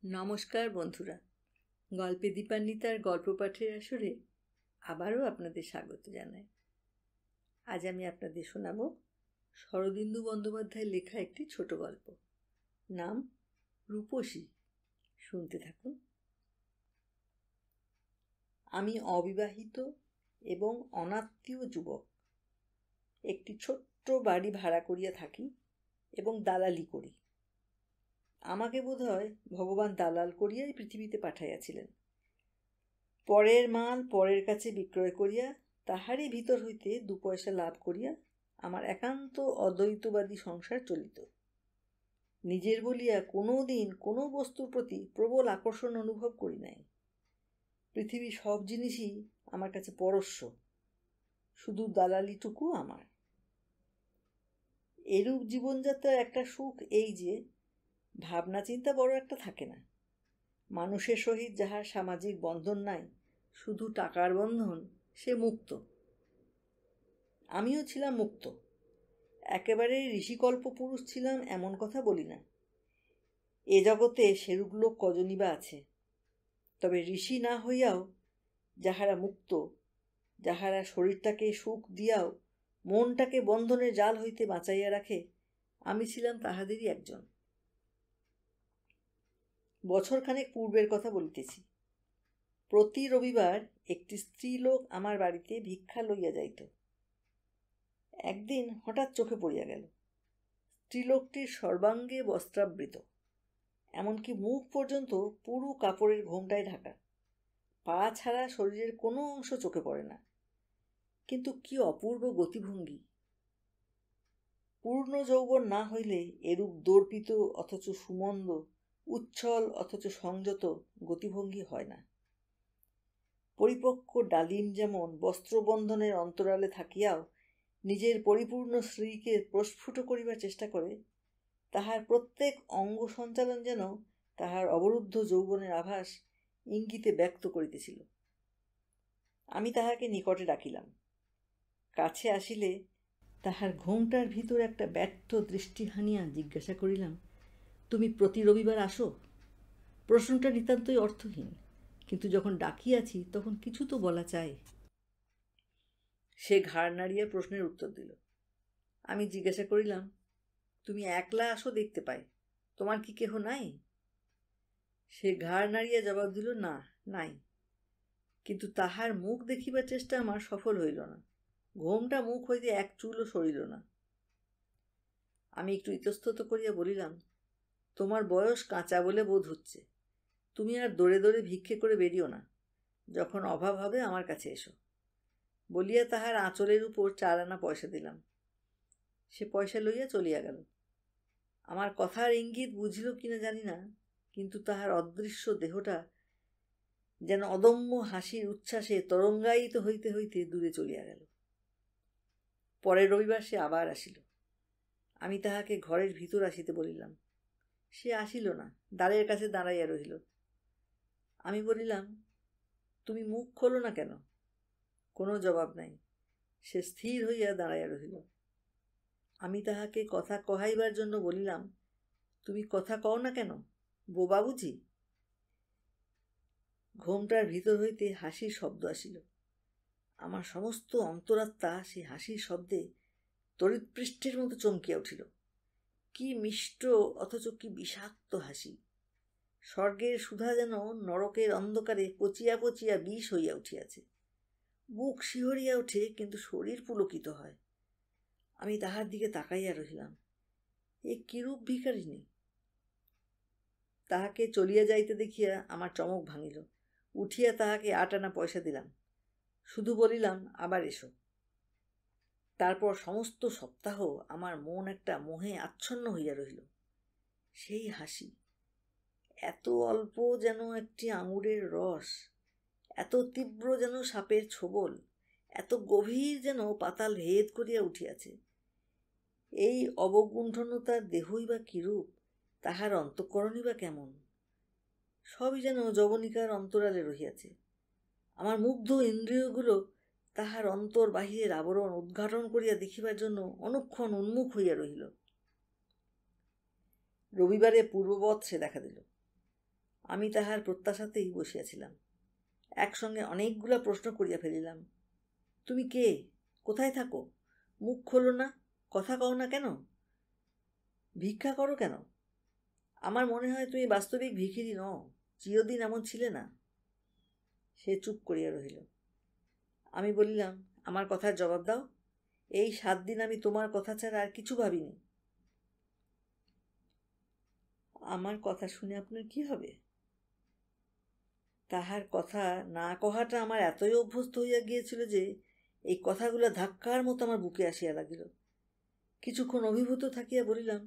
নমস্কার বন্ধুরা, গল্পে দীপান্বিতার গল্প পাঠের আসরে আবারও আপনাদের স্বাগত জানাই। আজ আমি আপনাদের শোনাব শরদিন্দু বন্দ্যোপাধ্যায়ের লেখা একটি ছোট গল্প। নাম রূপসী। শুনতে থাকুন। আমি অবিবাহিত এবং অনাত্মীয় যুবক। একটি ছোট্ট বাড়ি ভাড়া করিয়া থাকি এবং দালালি করি। আমাকে বোধহয় ভগবান দালাল করিয়াই পৃথিবীতে পাঠাইয়াছিলেন। পরের মাল পরের কাছে বিক্রয় করিয়া তাহারই ভিতর হইতে 2 পয়সা লাভ করিয়া আমার একান্ত অদ্বৈতবাদী সংসার চলিত। নিজের বলিয়া কোনো দিন কোনো বস্তুর প্রতি প্রবল আকর্ষণ অনুভব করি নাই। পৃথিবীর সব জিনিসই আমার কাছে পরশ্য, শুধু দালালিটুকু আমার। এরূপ জীবনযাত্রার একটা সুখ এই যে ভাবনা চিন্তা বড় একটা থাকে না। মানুষের সহিত যাহার সামাজিক বন্ধন নাই, শুধু টাকার বন্ধন, সে মুক্ত। আমিও ছিলাম মুক্ত। একেবারে ঋষিকল্প পুরুষ ছিলাম এমন কথা বলি না। এ জগতে সেরূপ লোক কজনই বা আছে। তবে ঋষি না হইয়াও যাহারা মুক্ত, যাহারা শরীরটাকে সুখ দিয়াও মনটাকে বন্ধনের জাল হইতে বাঁচাইয়া রাখে, আমি ছিলাম তাহাদেরই একজন। বছরখানেক পূর্বের কথা বলিতেছি। প্রতি রবিবার একটি স্ত্রীলোক আমার বাড়িতে ভিক্ষা লইয়া যাইত। একদিন হঠাৎ চোখে পড়িয়া গেল। স্ত্রীলোকটির সর্বাঙ্গে বস্ত্রাবৃত, এমনকি মুখ পর্যন্ত পুরো কাপড়ের ঘোমটায় ঢাকা। পা ছাড়া শরীরের কোনো অংশ চোখে পড়ে না। কিন্তু কি অপূর্ব গতিভঙ্গি! পূর্ণ যৌবন না হইলে এরূপ দর্পিত অথচ সুমন্দ, উচ্ছল অথচ সংযত গতিভঙ্গি হয় না। পরিপক্ক ডালিম যেমন বস্ত্রবন্ধনের অন্তরালে থাকিয়াও নিজের পরিপূর্ণ স্ত্রীকে প্রস্ফুট করিবার চেষ্টা করে, তাহার প্রত্যেক অঙ্গ সঞ্চালন যেন তাহার অবরুদ্ধ যৌবনের আভাস ইঙ্গিতে ব্যক্ত করিতেছিল। আমি তাহাকে নিকটে ডাকিলাম। কাছে আসিলে তাহার ঘোমটার ভিতর একটা ব্যর্থ দৃষ্টি হানিয়া জিজ্ঞাসা করিলাম, তুমি প্রতি রবিবার আসো? প্রশ্নটা নিতান্তই অর্থহীন, কিন্তু যখন ডাকিয়াছি তখন কিছু তো বলা চাই। সে ঘাড় নাড়িয়া প্রশ্নের উত্তর দিল। আমি জিজ্ঞাসা করিলাম, তুমি একলা আসো দেখতে পাই, তোমার কি কেহ নাই? সে ঘাড় নাড়িয়া জবাব দিল, না, নাই। কিন্তু তাহার মুখ দেখিবার চেষ্টা আমার সফল হইল না। ঘোমটা মুখ হইতে এক চুলও সরিল না। আমি একটু ইতস্তত করিয়া বলিলাম, তোমার বয়স কাঁচা বলে বোধ হচ্ছে। তুমি আর দৌড়ে দৌড়ে ভিক্ষে করে বেরিও না। যখন অভাব হবে আমার কাছে এসো। বলিয়া তাহার আঁচলের উপর 4 আনা পয়সা দিলাম। সে পয়সা লইয়া চলিয়া গেল। আমার কথার ইঙ্গিত বুঝিল কিনা জানি না, কিন্তু তাহার অদৃশ্য দেহটা যেন অদম্য হাসির উচ্ছ্বাসে তরঙ্গায়িত হইতে হইতে দূরে চলিয়া গেল। পরের রবিবার সে আবার আসিল। আমি তাহাকে ঘরের ভিতর আসিতে বলিলাম। সে আসিল না, দ্বারের কাছে দাঁড়াইয়া রহিল। আমি বলিলাম, তুমি মুখ খোলো না কেন? কোনো জবাব নাই। সে স্থির হইয়া দাঁড়াইয়া রহিল। আমি তাহাকে কথা কহাইবার জন্য বলিলাম, তুমি কথা কও না কেন, বোবা বুঝি? ঘোমটার ভিতর হইতে হাসির শব্দ আসিল। আমার সমস্ত অন্তরাত্মা সেই হাসির শব্দে তড়িৎপৃষ্ঠের মতো চমকিয়া উঠিল। কি মিষ্ট অথচ কি বিষাক্ত হাসি! স্বর্গের সুধা যেন নরকের অন্ধকারে পচিয়া পচিয়া বিষ হইয়া উঠিয়াছে। বুক শিহরিয়া ওঠে, কিন্তু শরীর পুলকিত হয়। আমি তাহার দিকে তাকাইয়া রহিলাম। এ কিরূপ ভিখারিণী! তাহাকে চলিয়া যাইতে দেখিয়া আমার চমক ভাঙিল। উঠিয়া তাহাকে 8 আনা পয়সা দিলাম। শুধু বলিলাম, আবার এসো। তারপর সমস্ত সপ্তাহ আমার মন একটা মোহে আচ্ছন্ন হইয়া রহিল। সেই হাসি, এত অল্প যেন একটি আঙুরের রস, এত তীব্র যেন সাপের ছোবল, এত গভীর যেন পাতাল ভেদ করিয়া উঠিয়াছে। এই অবগুণ্ঠনতার দেহই বা কিরূপ, তাহার অন্তঃকরণই বা কেমন, সবই যেন যবনিকার অন্তরালে রহিয়াছে। আমার মুগ্ধ ইন্দ্রিয়গুলো তাহার অন্তর বাহিরের আবরণ উদ্ঘাটন করিয়া দেখিবার জন্য অনুক্ষণ উন্মুখ হইয়া রহিল। রবিবারে পূর্ববৎ সে দেখা দিল। আমি তাহার প্রত্যাশাতেই বসিয়াছিলাম। একসঙ্গে অনেকগুলা প্রশ্ন করিয়া ফেলিলাম। তুমি কে? কোথায় থাকো? মুখ খোলো না, কথা কও না কেন? ভিক্ষা করো কেন? আমার মনে হয় তুমি বাস্তবিক ভিখিরি নও, চিরদিন এমন ছিলে না। সে চুপ করিয়া রহিল। আমি বলিলাম, আমার কথার জবাব দাও। এই 7 দিন আমি তোমার কথা ছাড়া আর কিছু ভাবিনি। আমার কথা শুনে আপনার কি হবে? তাহার কথা না কহাটা আমার এতই অভ্যস্ত হইয়া গিয়েছিল যে এই কথাগুলো ধাক্কার মতো আমার বুকে আসিয়া লাগিল। কিছুক্ষণ অভিভূত থাকিয়া বলিলাম,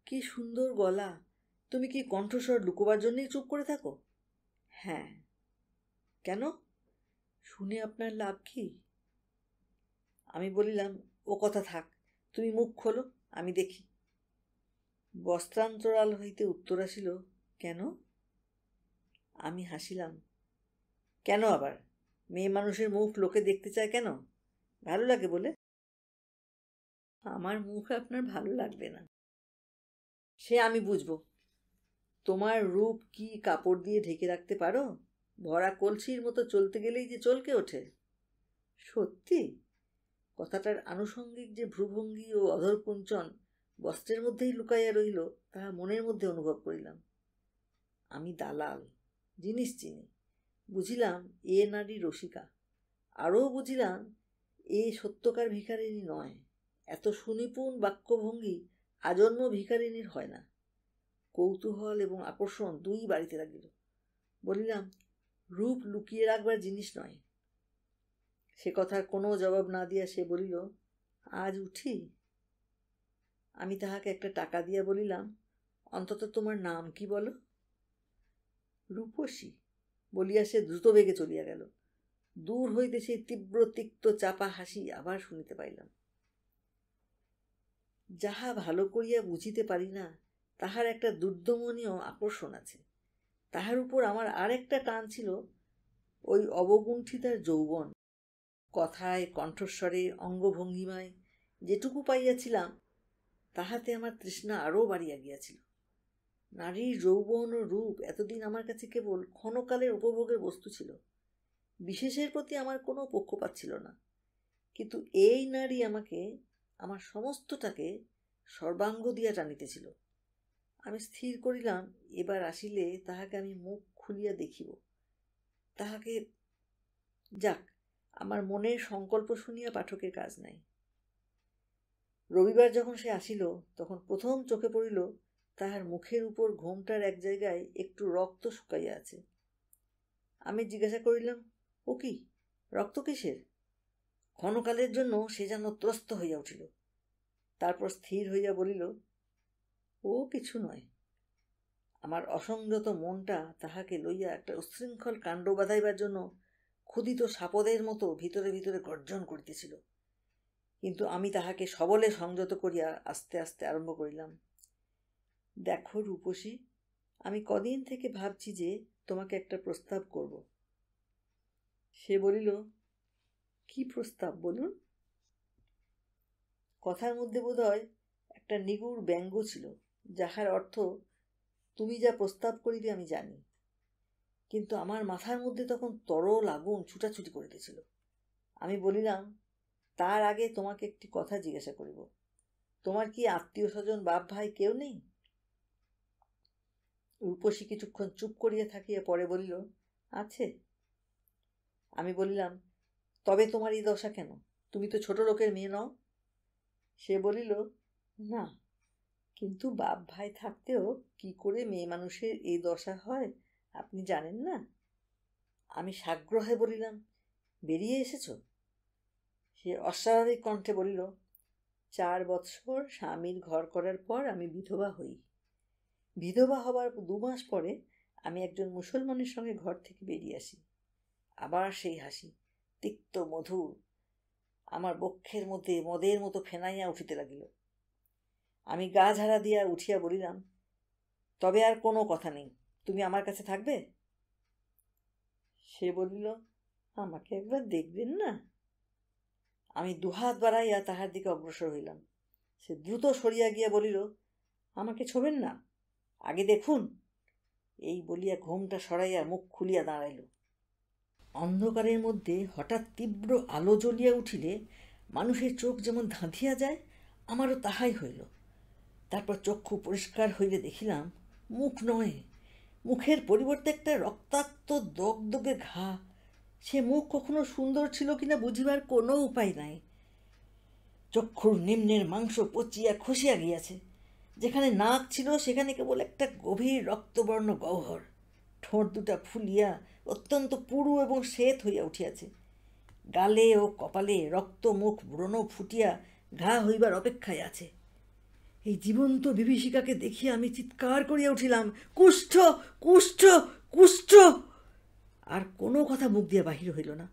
কি সুন্দর গলা! তুমি কি কণ্ঠস্বর লুকোবার জন্যই চুপ করে থাকো? হ্যাঁ। কেন? শুনে আপনার লাভ কি? আমি বলিলাম, ও কথা থাক, তুমি মুখ খোলো, আমি দেখি। বস্ত্রান্তরাল হইতে উত্তর আসিল, কেন? আমি হাসিলাম। কেন আবার? মেয়ে মানুষের মুখ লোকে দেখতে চায় কেন? ভালো লাগে বলে? আমার মুখ আপনার ভালো লাগবে না, সে আমি বুঝবো। তোমার রূপ কি কাপড় দিয়ে ঢেকে রাখতে পারো? ভরা কলসির মতো চলতে গেলেই যে চলকে ওঠে। সত্যি? কথাটার আনুষঙ্গিক যে ভ্রুভঙ্গি ও অধরকুঞ্চন বস্ত্রের মধ্যেই লুকাইয়া রইল, তাহা মনের মধ্যে অনুভব করিলাম। আমি দালাল, জিনিস চিনি। বুঝিলাম এ নারী রসিকা। আরও বুঝিলাম এ সত্যকার ভিখারিণী নয়। এত সুনিপুণ বাক্যভঙ্গি আজন্ম ভিখারিণীর হয় না। কৌতূহল এবং আকর্ষণ দুই বাড়িতে লাগিল। বলিলাম, রূপ লুকিয়ে রাখবার জিনিস নয়। সে কথার কোনো জবাব না দিয়া সে বলিল, আজ উঠি? আমি তাহাকে একটা টাকা দিয়া বলিলাম, অন্তত তোমার নাম কি বলো? রূপসী বলিয়া সে দ্রুত বেগে চলিয়া গেল। দূর হইতে সেই তীব্র তিক্ত চাপা হাসি আবার শুনিতে পাইলাম। যাহা ভালো করিয়া বুঝিতে পারি না, তাহার একটা দুর্দমনীয় আকর্ষণ আছে। তাহার উপর আমার আর একটা টান ছিল, ওই অবগুণ্ঠিতার যৌবন। কথায়, কণ্ঠস্বরে, অঙ্গভঙ্গিমায় যেটুকু পাইয়াছিলাম, তাহাতে আমার তৃষ্ণা আরও বাড়িয়া গিয়াছিল। নারীর যৌবন ও রূপ এতদিন আমার কাছে কেবল ক্ষণকালের উপভোগের বস্তু ছিল। বিশেষের প্রতি আমার কোনো পক্ষপাত ছিল না। কিন্তু এই নারী আমাকে, আমার সমস্তটাকে সর্বাঙ্গ দিয়া টানিতেছিল। আমি স্থির করিলাম, এবার আসিলে তাহাকে আমি মুখ খুলিয়া দেখিব। তাহাকে, যাক, আমার মনের সংকল্প শুনিয়া পাঠকের কাজ নাই। রবিবার যখন সে আসিল, তখন প্রথম চোখে পড়িল তাহার মুখের উপর ঘোমটার এক জায়গায় একটু রক্ত শুকাইয়া আছে। আমি জিজ্ঞাসা করিলাম, ও কি, রক্ত কিসের? ক্ষণকালের জন্য সে যেন ত্রস্ত হইয়া উঠিল। তারপর স্থির হইয়া বলিল, ও কিছু নয়। আমার অসংযত মনটা তাহাকে লইয়া একটা উচ্ছৃঙ্খল কাণ্ড বাঁধাইবার জন্য ক্ষুধিত সাপদের মতো ভিতরে ভিতরে গর্জন করিতেছিল। কিন্তু আমি তাহাকে সবলে সংযত করিয়া আস্তে আস্তে আরম্ভ করিলাম, দেখো রূপসী, আমি কদিন থেকে ভাবছি যে তোমাকে একটা প্রস্তাব করব। সে বলিল, কি প্রস্তাব বলুন? কথার মধ্যে বোধহয় একটা নিগুড় ব্যঙ্গ ছিল, যাহার অর্থ, তুমি যা প্রস্তাব করিবে আমি জানি। কিন্তু আমার মাথার মধ্যে তখন তরল আগুন ছুটাছুটি করিতেছিল। আমি বলিলাম, তার আগে তোমাকে একটি কথা জিজ্ঞাসা করিব। তোমার কি আত্মীয় স্বজন, বাপ ভাই কেউ নেই? রূপসী কিছুক্ষণ চুপ করিয়া থাকিয়া পরে বলিল, আছে। আমি বলিলাম, তবে তোমার এই দশা কেন? তুমি তো ছোট লোকের মেয়ে নও। সে বলিল, না, কিন্তু বাপ ভাই থাকতেও কি করে মেয়ে মানুষের এই দশা হয় আপনি জানেন না? আমি সাগ্রহে বলিলাম, বেরিয়ে এসেছ? সে অস্বাভাবিক কণ্ঠে বলিল, 4 বৎসর স্বামীর ঘর করার পর আমি বিধবা হই। বিধবা হবার 2 মাস পরে আমি একজন মুসলমানের সঙ্গে ঘর থেকে বেরিয়ে আসি। আবার সেই হাসি, তিক্ত মধুর, আমার বক্ষের মধ্যে মদের মতো ফেনাইয়া উঠিতে লাগিল। আমি গা ঝাড়া দিয়া উঠিয়া বলিলাম, তবে আর কোনো কথা নেই, তুমি আমার কাছে থাকবে? সে বলিল, আমাকে একবার দেখবেন না? আমি দুহাত বাড়াইয়া তাহার দিকে অগ্রসর হইলাম। সে দ্রুত সরিয়া গিয়া বলিল, আমাকে ছোবেন না, আগে দেখুন। এই বলিয়া ঘোমটা সরাইয়া মুখ খুলিয়া দাঁড়াইল। অন্ধকারের মধ্যে হঠাৎ তীব্র আলো জ্বলিয়া উঠিলে মানুষের চোখ যেমন ধাঁধিয়া যায়, আমারও তাহাই হইল। তারপর চক্ষু পরিষ্কার হইলে দেখিলাম মুখ নয়, মুখের পরিবর্তে একটা রক্তাক্ত দগদগে ঘা। সে মুখ কখনো সুন্দর ছিল কিনা বুঝিবার কোনো উপায় নাই। চক্ষুর নিম্নের মাংস পচিয়া খসিয়া গিয়াছে। যেখানে নাক ছিল সেখানে কেবল একটা গভীর রক্তবর্ণ গহ্বর। ঠোঁট দুটা ফুলিয়া অত্যন্ত পুরু এবং শ্বেত হইয়া উঠিয়াছে। গালে ও কপালে রক্ত মুখ ব্রণ ফুটিয়া ঘা হইবার অপেক্ষায় আছে। এই জীবন্ত বিভীষিকাকে দেখিয়া আমি চিৎকার করিয়া উঠিলাম, কুষ্ঠ, কুষ্ঠ, কুষ্ঠ! আর কোনো কথা মুখ দিয়া বাহির হইল না।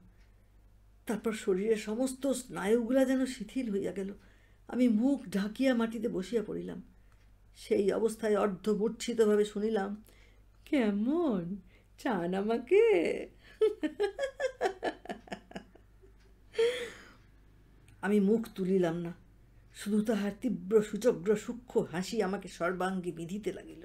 তারপর শরীরের সমস্ত স্নায়ুগুলা যেন শিথিল হইয়া গেল। আমি মুখ ঢাকিয়া মাটিতে বসিয়া পড়িলাম। সেই অবস্থায় অর্ধমূর্ছিতভাবে শুনিলাম, কেমন চান আমাকে? আমি মুখ তুলিলাম না, শুধু তাহার তীব্র সূচগ্র সূক্ষ্ম হাসি আমাকে সর্বাঙ্গে বিঁধিতে লাগিল।